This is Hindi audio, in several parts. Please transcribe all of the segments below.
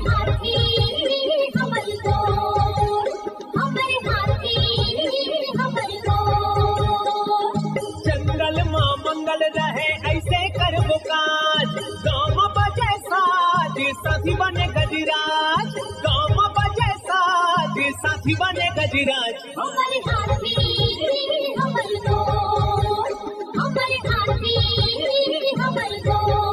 हाथी हमर गोर, हमर हाथी हमर गोर। जंगल मां मंगल रहे ऐसे करबो काज, गाँव बजे साज साथी बने गजराज, गाँव बजे साज साथी बने गजराज। हमर हाथी हमर गोर, हमर हाथी हमर गोर।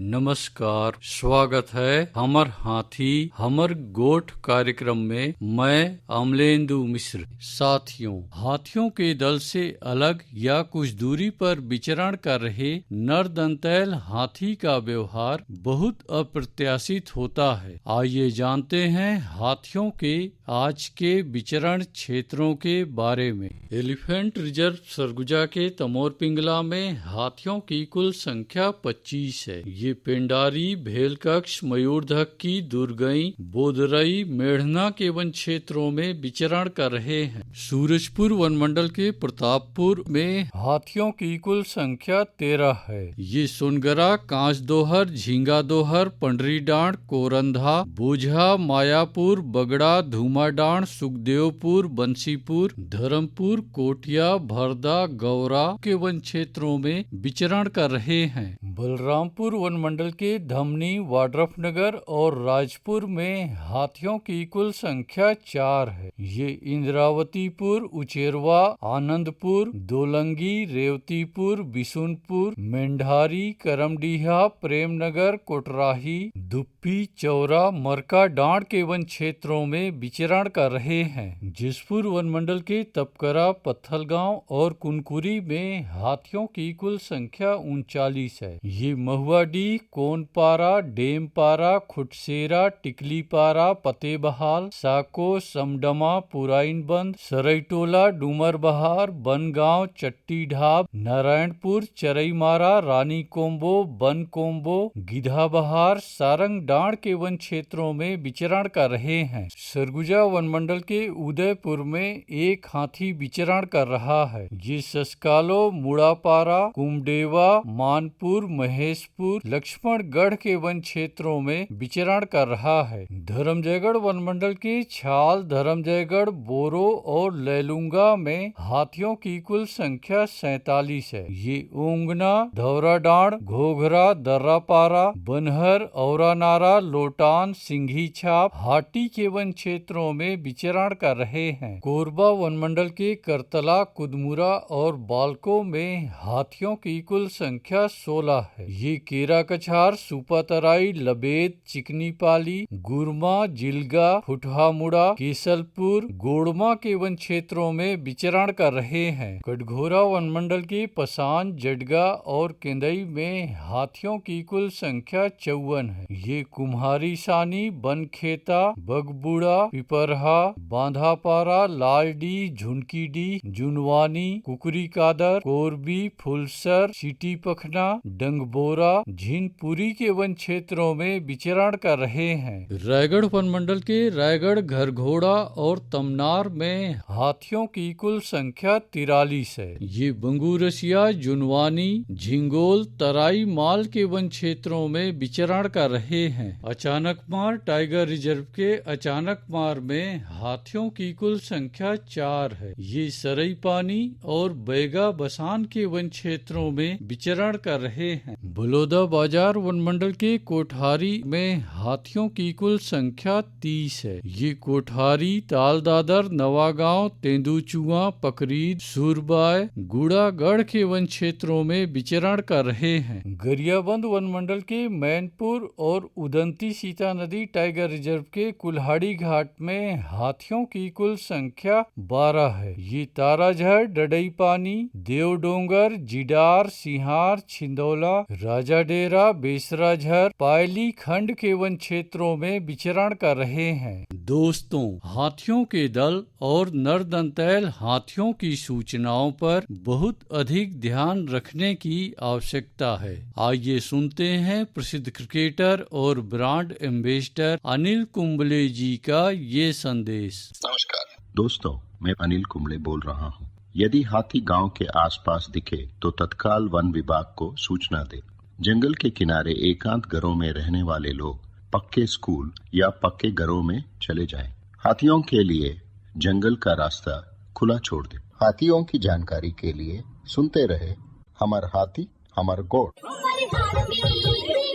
नमस्कार, स्वागत है हमर हाथी हमर गोठ कार्यक्रम में। मैं अमलेंदु मिश्र। साथियों, हाथियों के दल से अलग या कुछ दूरी पर विचरण कर रहे नर दंतैल हाथी का व्यवहार बहुत अप्रत्याशित होता है। आइए जानते हैं हाथियों के आज के विचरण क्षेत्रों के बारे में। एलिफेंट रिजर्व सरगुजा के तमोर पिंगला में हाथियों की कुल संख्या 25 है। ये पिंडारी, भेलकक्ष, मयूरधक्की, दुर्गई, बोदरई, मेढ़ना के वन क्षेत्रों में विचरण कर रहे हैं। सूरजपुर वनमंडल के प्रतापपुर में हाथियों की कुल संख्या 13 है। ये सोनगरा, कांच दोहर, झींगा दोहर, पंडरी डांड, कोरंधा, बोझा, मायापुर, बगड़ा, धूमाडांड, सुखदेवपुर, बंसीपुर, धर्मपुर, कोटिया, भरदा, गौरा के वन क्षेत्रों में विचरण कर रहे हैं। बलरामपुर वनमंडल के धमनी, वाड्रफनगर और राजपुर में हाथियों की कुल संख्या 4 है। ये इंद्रावतीपुर, उचेरवा, आनंदपुर, दोलंगी, रेवतीपुर, बिशुनपुर, मेंढारी, करमडीहा, प्रेमनगर, कोटराही, दुप्पी, चौरा, मरका डांड के वन क्षेत्रों में विचरण कर रहे हैं। जिसपुर वनमंडल के तपकरा, पत्थलगांव और कुनकुरी में हाथियों की कुल संख्या 39 है। ये महुआडी, कोनपारा, डेमपारा, खुटसेरा, टिकलीपारा, फतेहबहाल, साको, समडमा, पुराइनबंद, सरईटोला, डूमरबहार, बनगांव, चट्टी ढाब, नारायणपुर, चरईमारा, रानी कोम्बो, बन कोम्बो, गिधाबहार, सारंग डांड के वन क्षेत्रों में विचरण कर रहे हैं। सरगुजा वनमंडल के उदयपुर में एक हाथी विचरण कर रहा है। ये सस्कालो, मुड़ापारा, कुमडेवा, मानपुर, महेशपुर, लक्ष्मणगढ़ के वन क्षेत्रों में विचरण कर रहा है। धर्मजयगढ़ वनमंडल के छाल, धर्मजयगढ़, बोरो और लैलूंगा में हाथियों की कुल संख्या 47 है। ये ओंगना, धौराडांड, घोघरा, दर्रापारा, बनहर, औरानारा, लोटान, सिंघी छाप, हाटी के वन क्षेत्रों में विचरण कर रहे हैं। कोरबा वनमंडल के करतला, कुदमुरा और बालको में हाथियों की कुल संख्या 16 है। ये केरा कछार, सुपातराई, लबेद, चिकनी पाली, गुरमा, जिलगा, फुटहामुड़ा, केसलपुर, गोड़मा के वन क्षेत्रों में विचरण कर रहे हैं। कटघोरा वनमंडल के पसान, जडगा और केंदई में हाथियों की कुल संख्या 54 है। ये कुम्हारी सानी, बनखेता, बगबुड़ा, पिपरहा, बांधापारा, लालडी, झुनकीडी, जुनवानी, कुकरी कादर, कोरबी, फुलसर, सिटी पखना, डंगबोरा, झीनपुरी के वन क्षेत्रों में विचरण कर रहे हैं। रायगढ़ वनमंडल के रायगढ़, घरघोड़ा और तमनार में हाथियों की कुल संख्या 43 है। ये बंगूरसिया, जुनवानी, झिंगोल, तराई माल के वन क्षेत्रों में विचरण कर रहे हैं। अचानकमार टाइगर रिजर्व के अचानकमार में हाथियों की कुल संख्या 4 है। ये सरई पानी और बैगा बसान के वन क्षेत्रों में विचरण कर रहे हैं। बलौदा बाजार वनमंडल के कोठारी में हाथियों की कुल संख्या 30 है। ये कोठारी, तालदादर, नवागांव, तेंदुचुआ, पकरीद, सूरबाय, गुड़ागढ़ के वन क्षेत्रों में विचरण कर रहे हैं। गरियाबंद वनमंडल के मैनपुर और उदंती सीता नदी टाइगर रिजर्व के कुल्हाड़ी घाट में हाथियों की कुल संख्या 12 है। ये ताराझर, डडई पानी, देवडोंगर, जिडार, सिहार, छिंदौला, राजाडेरा, बेसराझर, पायली खंड के वन क्षेत्रों में विचरण कर रहे हैं। दोस्तों, हाथियों के दल और नरदंतैल हाथियों की सूचनाओं पर बहुत अधिक ध्यान रखने की आवश्यकता है। आइए सुनते हैं प्रसिद्ध क्रिकेटर और ब्रांड एम्बेसडर अनिल कुंबले जी का ये संदेश। नमस्कार दोस्तों, मैं अनिल कुंबले बोल रहा हूँ। यदि हाथी गांव के आसपास दिखे तो तत्काल वन विभाग को सूचना दे। जंगल के किनारे एकांत घरों में रहने वाले लोग पक्के स्कूल या पक्के घरों में चले जाएं। हाथियों के लिए जंगल का रास्ता खुला छोड़ दें। हाथियों की जानकारी के लिए सुनते रहे हमर हाथी हमर गोठ। हमर हाथी